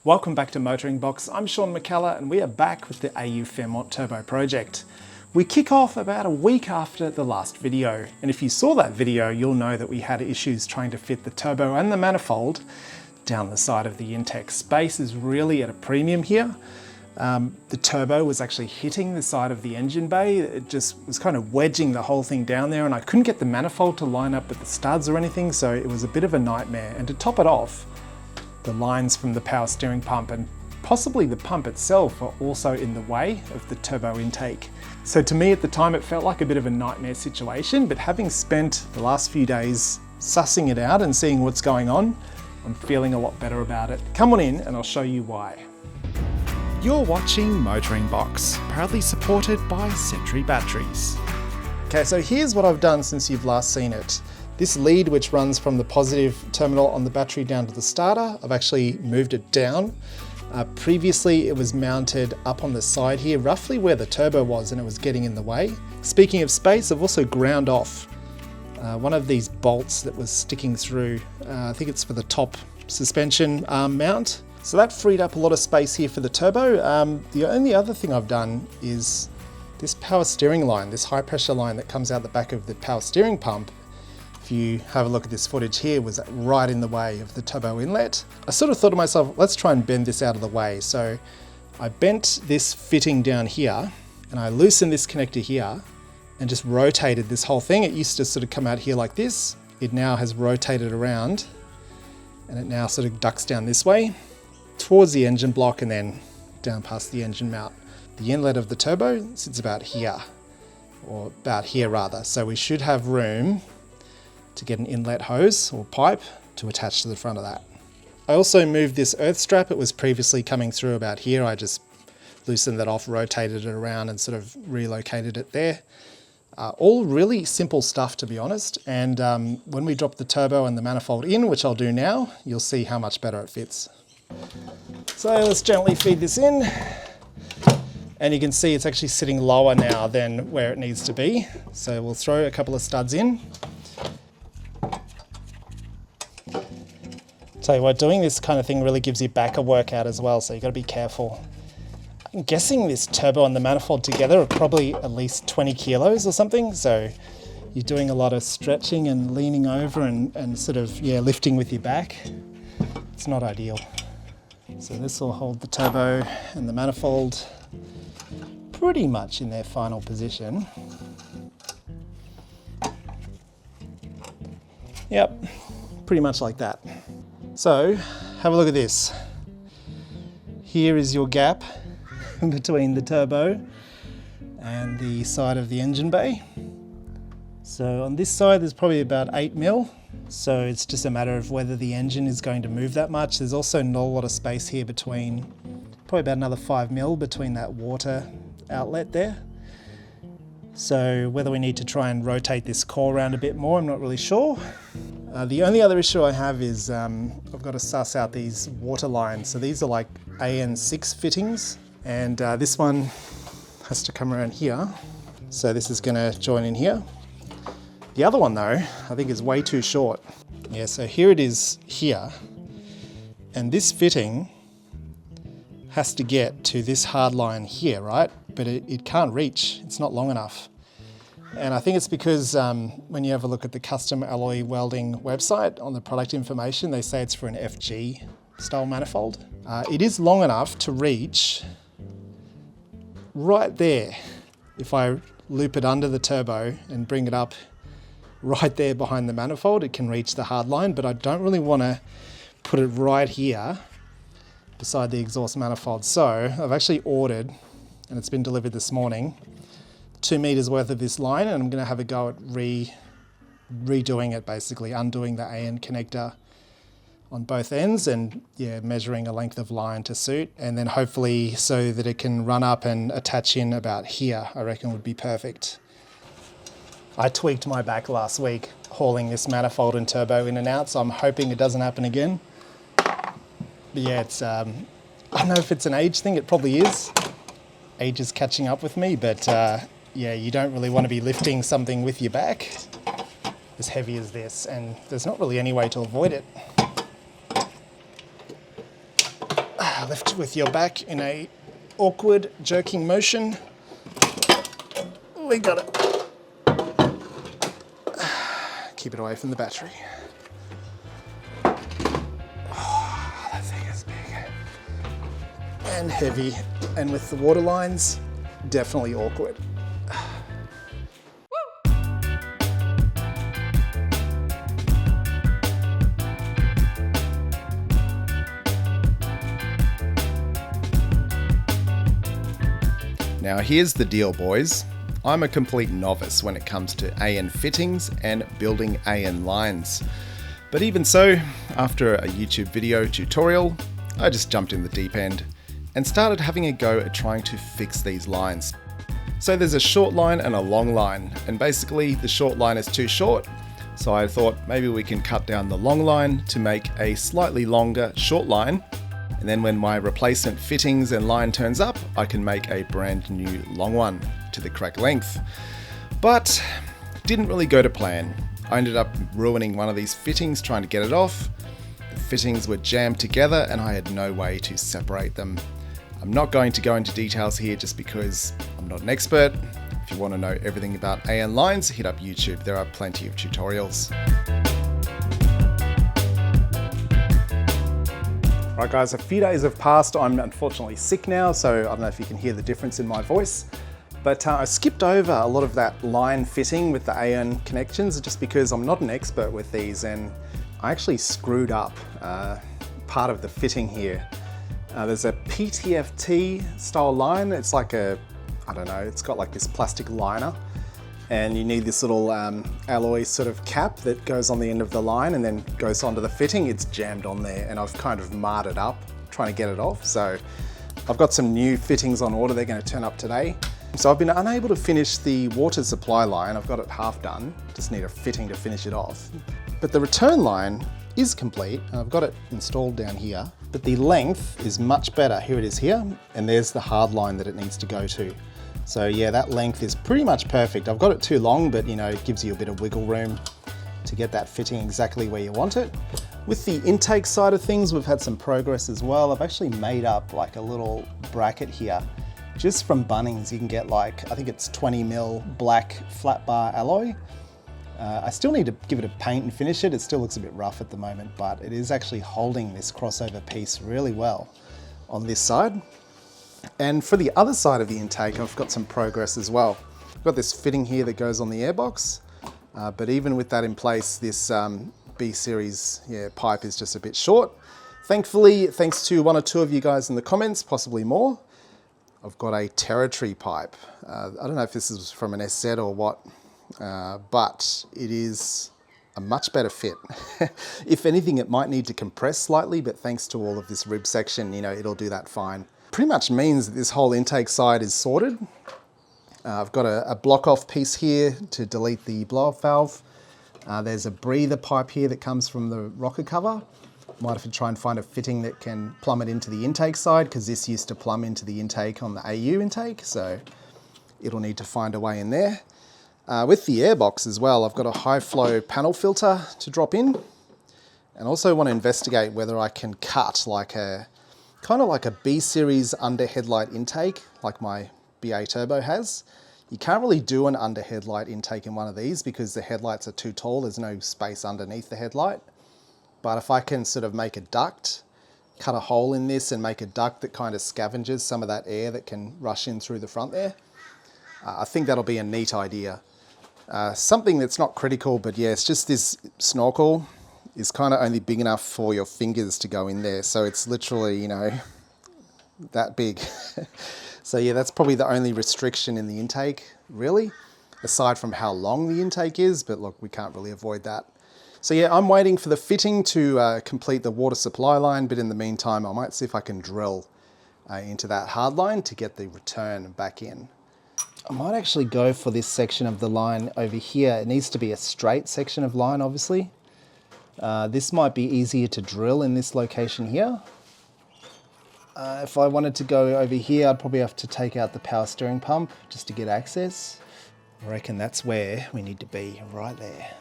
Welcome back to MotoringBox. I'm Sean McKellar and we are back with the AU Fairmont Turbo project. We kick off about a week after the last video, and if you saw that video you'll know that we had issues trying to fit the turbo and the manifold down the side of the intake. Space is really at a premium here. The turbo was actually hitting the side of the engine bay. It just was kind of wedging the whole thing down there, and I couldn't get the manifold to line up with the studs or anything, so it was a bit of a nightmare. And to top it off, the lines from the power steering pump and possibly the pump itself are also in the way of the turbo intake. So to me at the time it felt like a bit of a nightmare situation, but having spent the last few days sussing it out and seeing what's going on, I'm feeling a lot better about it. Come on in and I'll show you why. You're watching MotoringBox, proudly supported by Century Batteries. Okay, so here's what I've done since you've last seen it. This lead, which runs from the positive terminal on the battery down to the starter, I've actually moved it down. Previously it was mounted up on the side here, roughly where the turbo was, and it was getting in the way. Speaking of space, I've also ground off one of these bolts that was sticking through. I think it's for the top suspension arm mount. So that freed up a lot of space here for the turbo. The only other thing I've done is this power steering line, this high pressure line that comes out the back of the power steering pump. If you have a look at this footage here, was right in the way of the turbo inlet. I sort of thought to myself, let's try and bend this out of the way. So I bent this fitting down here and I loosened this connector here and just rotated this whole thing. It used to sort of come out here like this. It now has rotated around and it now sort of ducks down this way towards the engine block and then down past the engine mount. The inlet of the turbo sits about here, or about here rather. So we should have room to get an inlet hose or pipe to attach to the front of that. I also moved this earth strap. It was previously coming through about here. I just loosened that off, rotated it around and sort of relocated it there. All really simple stuff, to be honest. And when we drop the turbo and the manifold in, which I'll do now, you'll see how much better it fits. So let's gently feed this in. And you can see it's actually sitting lower now than where it needs to be. So we'll throw a couple of studs in. Tell you what, doing this kind of thing really gives your back a workout as well, so you've got to be careful. I'm guessing this turbo and the manifold together are probably at least 20 kilos or something, so you're doing a lot of stretching and leaning over and sort of, lifting with your back. It's not ideal. So this will hold the turbo and the manifold pretty much in their final position. Yep, pretty much like that. So have a look at this. Here is your gap between the turbo and the side of the engine bay. So on this side there's probably about 8 mil. So it's just a matter of whether the engine is going to move that much. There's also not a lot of space here between, probably about another 5 mil between that water outlet there. So whether we need to try and rotate this core around a bit more, I'm not really sure. The only other issue I have is I've got to suss out these water lines. So these are like AN6 fittings, and this one has to come around here. So this is going to join in here. The other one though, I think is way too short. Yeah, so here it is here. And this fitting has to get to this hard line here, right? But it can't reach, it's not long enough. And I think it's because when you have a look at the custom alloy welding website on the product information, they say it's for an FG style manifold. It is long enough to reach right there. If I loop it under the turbo and bring it up right there behind the manifold, it can reach the hard line, but I don't really want to put it right here beside the exhaust manifold. So I've actually ordered, and it's been delivered this morning, 2 meters worth of this line, and I'm going to have a go at redoing it, basically undoing the AN connector on both ends and measuring a length of line to suit, and then hopefully so that it can run up and attach in about here, I reckon would be perfect. I tweaked my back last week hauling this manifold and turbo in and out, so I'm hoping it doesn't happen again. But yeah, it's I don't know if it's an age thing, it probably is. Age is catching up with me, but you don't really want to be lifting something with your back as heavy as this, and there's not really any way to avoid it. Lift with your back in a awkward jerking motion. We got it. Keep it away from the battery. Oh, that thing is big and heavy, and with the water lines, definitely awkward. Now here's the deal, boys. I'm a complete novice when it comes to AN fittings and building AN lines. But even so, after a YouTube video tutorial, I just jumped in the deep end and started having a go at trying to fix these lines. So there's a short line and a long line, and basically the short line is too short, so I thought maybe we can cut down the long line to make a slightly longer short line. And then when my replacement fittings and line turns up, I can make a brand new long one to the correct length. But didn't really go to plan. I ended up ruining one of these fittings trying to get it off. The fittings were jammed together and I had no way to separate them. I'm not going to go into details here just because I'm not an expert. If you want to know everything about AN lines, hit up YouTube. There are plenty of tutorials. Right guys, a few days have passed. I'm unfortunately sick now, so I don't know if you can hear the difference in my voice. But I skipped over a lot of that line fitting with the AN connections just because I'm not an expert with these, and I actually screwed up part of the fitting here. There's a PTFT style line. It's like a, I don't know, it's got like this plastic liner, and you need this little alloy sort of cap that goes on the end of the line and then goes onto the fitting. It's jammed on there and I've kind of marred it up trying to get it off. So I've got some new fittings on order. They're going to turn up today. So I've been unable to finish the water supply line. I've got it half done, just need a fitting to finish it off. But the return line is complete and I've got it installed down here, but the length is much better. Here it is here, and there's the hard line that it needs to go to. So yeah, that length is pretty much perfect. I've got it too long, but you know, it gives you a bit of wiggle room to get that fitting exactly where you want it. With the intake side of things, we've had some progress as well. I've actually made up like a little bracket here. Just from Bunnings, you can get like, I think it's 20mm black flat bar alloy. I still need to give it a paint and finish it. It still looks a bit rough at the moment, but it is actually holding this crossover piece really well on this side. And for the other side of the intake, I've got some progress as well. I've got this fitting here that goes on the airbox, but even with that in place, this B-series pipe is just a bit short. Thankfully, thanks to one or two of you guys in the comments, possibly more, I've got a territory pipe. I don't know if this is from an SZ or what, but it is a much better fit. If anything, it might need to compress slightly, but thanks to all of this rib section, you know, it'll do that fine. Pretty much means that this whole intake side is sorted. I've got a block off piece here to delete the blow off valve. There's a breather pipe here that comes from the rocker cover. Might have to try and find a fitting that can plumb it into the intake side, because this used to plumb into the intake on the AU intake, so it'll need to find a way in there. With the airbox as well, I've got a high flow panel filter to drop in, and also want to investigate whether I can cut like a kind of like a B-series under headlight intake like my BA Turbo has. You can't really do an under headlight intake in one of these because the headlights are too tall. There's no space underneath the headlight. But if I can sort of make a duct, cut a hole in this and make a duct that kind of scavenges some of that air that can rush in through the front there, I think that'll be a neat idea. Something that's not critical, but yeah, it's just this snorkel is kind of only big enough for your fingers to go in there. So it's literally, you know, that big. So yeah, that's probably the only restriction in the intake, really, aside from how long the intake is, but look, we can't really avoid that. So yeah, I'm waiting for the fitting to complete the water supply line, but in the meantime, I might see if I can drill into that hard line to get the return back in. I might actually go for this section of the line over here. It needs to be a straight section of line, obviously. This might be easier to drill in this location here. If I wanted to go over here, I'd probably have to take out the power steering pump just to get access. I reckon that's where we need to be, right there.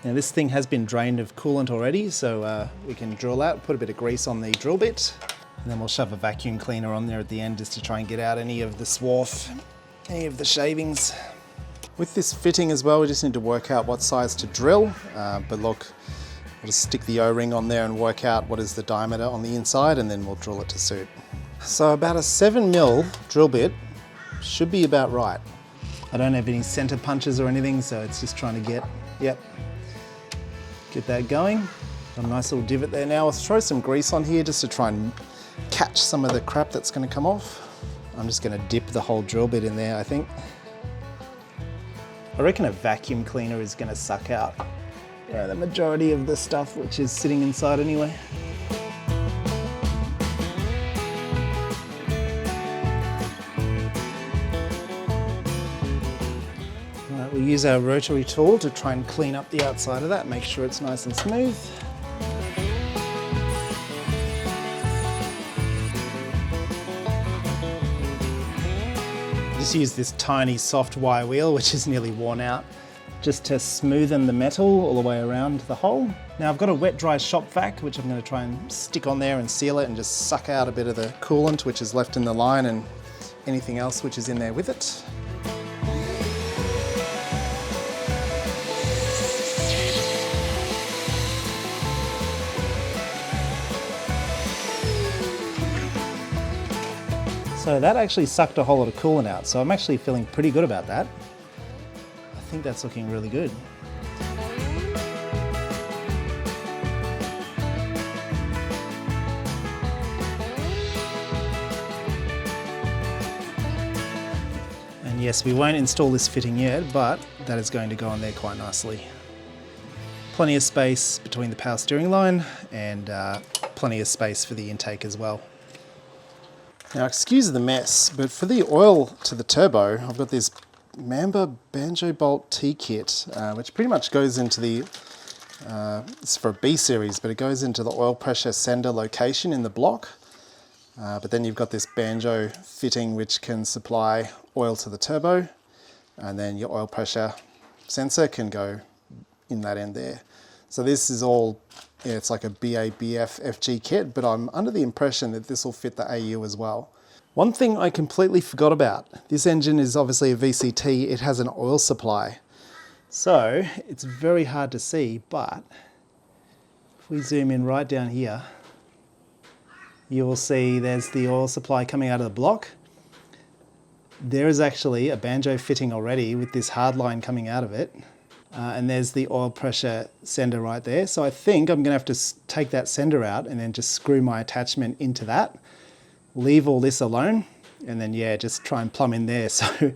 Now this thing has been drained of coolant already, so we can drill out, put a bit of grease on the drill bit, and then we'll shove a vacuum cleaner on there at the end just to try and get out any of the swarf, any of the shavings. With this fitting as well, we just need to work out what size to drill, but look, we'll just stick the O-ring on there and work out what is the diameter on the inside, and then we'll drill it to suit. So about a 7mm drill bit should be about right. I don't have any center punches or anything, so it's just trying to get that going. Got a nice little divot there now. I'll throw some grease on here just to try and catch some of the crap that's going to come off. I'm just going to dip the whole drill bit in there, I think. I reckon a vacuum cleaner is going to suck out the majority of the stuff which is sitting inside anyway. Alright, we'll use our rotary tool to try and clean up the outside of that, make sure it's nice and smooth. Just use this tiny soft wire wheel, which is nearly worn out, just to smoothen the metal all the way around the hole. Now I've got a wet dry shop vac, which I'm going to try and stick on there and seal it and just suck out a bit of the coolant which is left in the line and anything else which is in there with it. So that actually sucked a whole lot of coolant out, so I'm actually feeling pretty good about that. I think that's looking really good. And yes, we won't install this fitting yet, but that is going to go on there quite nicely. Plenty of space between the power steering line and plenty of space for the intake as well. Now excuse the mess, but for the oil to the turbo, I've got this Mamba Banjo Bolt T-kit, which pretty much goes into the, it's for a B series, but it goes into the oil pressure sender location in the block. But then you've got this banjo fitting which can supply oil to the turbo, and then your oil pressure sensor can go in that end there. So this is all, yeah, it's like a BABF FG kit, but I'm under the impression that this will fit the AU as well. One thing I completely forgot about, this engine is obviously a VCT, it has an oil supply. So it's very hard to see, but if we zoom in right down here, you will see there's the oil supply coming out of the block. There is actually a banjo fitting already with this hard line coming out of it. And there's the oil pressure sender right there. So I think I'm going to have to take that sender out and then just screw my attachment into that, leave all this alone, and then yeah, just try and plumb in there. So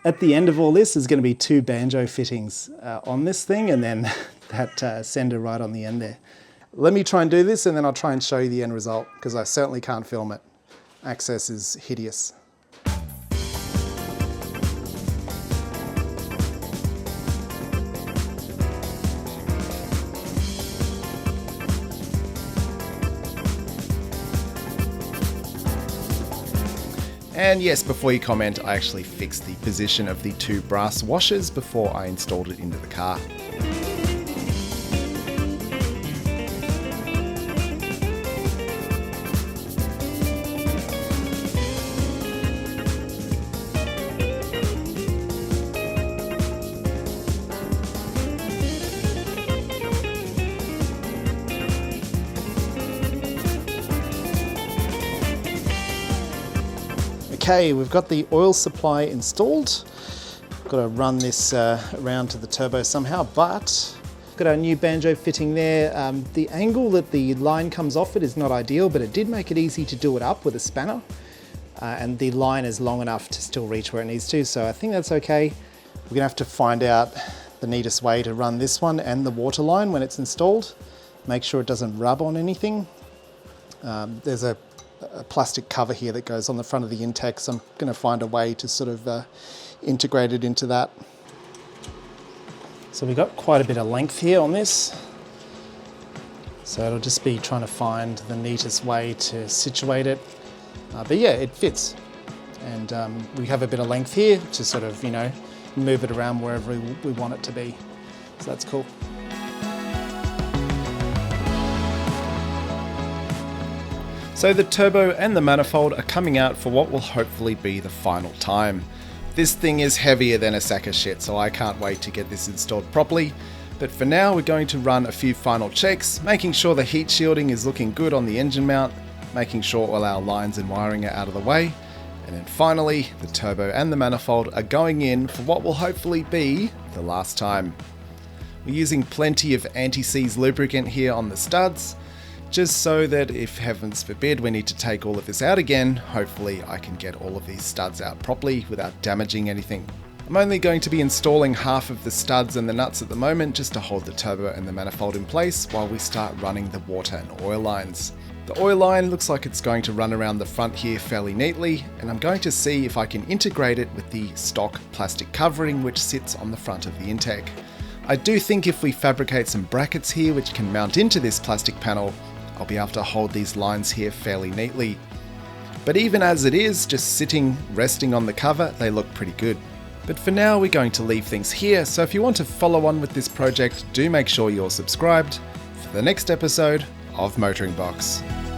at the end of all this is going to be 2 banjo fittings on this thing, and then that sender right on the end there. Let me try and do this and then I'll try and show you the end result, because I certainly can't film it. Access is hideous. And yes, before you comment, I actually fixed the position of the 2 brass washers before I installed it into the car. Okay, we've got the oil supply installed. Got to run this around to the turbo somehow, but got our new banjo fitting there. The angle that the line comes off it is not ideal, but it did make it easy to do it up with a spanner. And the line is long enough to still reach where it needs to, so I think that's okay. We're gonna have to find out the neatest way to run this one and the water line when it's installed. Make sure it doesn't rub on anything. There's a plastic cover here that goes on the front of the intake, so I'm going to find a way to sort of integrate it into that. So we've got quite a bit of length here on this, so it'll just be trying to find the neatest way to situate it, but yeah, it fits, and we have a bit of length here to sort of, you know, move it around wherever we want it to be, so that's cool. So the turbo and the manifold are coming out for what will hopefully be the final time. This thing is heavier than a sack of shit, so I can't wait to get this installed properly. But for now, we're going to run a few final checks, making sure the heat shielding is looking good on the engine mount, making sure all our lines and wiring are out of the way, and then finally, the turbo and the manifold are going in for what will hopefully be the last time. We're using plenty of anti-seize lubricant here on the studs, just so that if heavens forbid we need to take all of this out again, hopefully I can get all of these studs out properly without damaging anything. I'm only going to be installing half of the studs and the nuts at the moment just to hold the turbo and the manifold in place while we start running the water and oil lines. The oil line looks like it's going to run around the front here fairly neatly, and I'm going to see if I can integrate it with the stock plastic covering which sits on the front of the intake. I do think if we fabricate some brackets here which can mount into this plastic panel, I'll be able to hold these lines here fairly neatly. But even as it is, just sitting, resting on the cover, they look pretty good. But for now, we're going to leave things here, so if you want to follow on with this project, do make sure you're subscribed for the next episode of MotoringBox.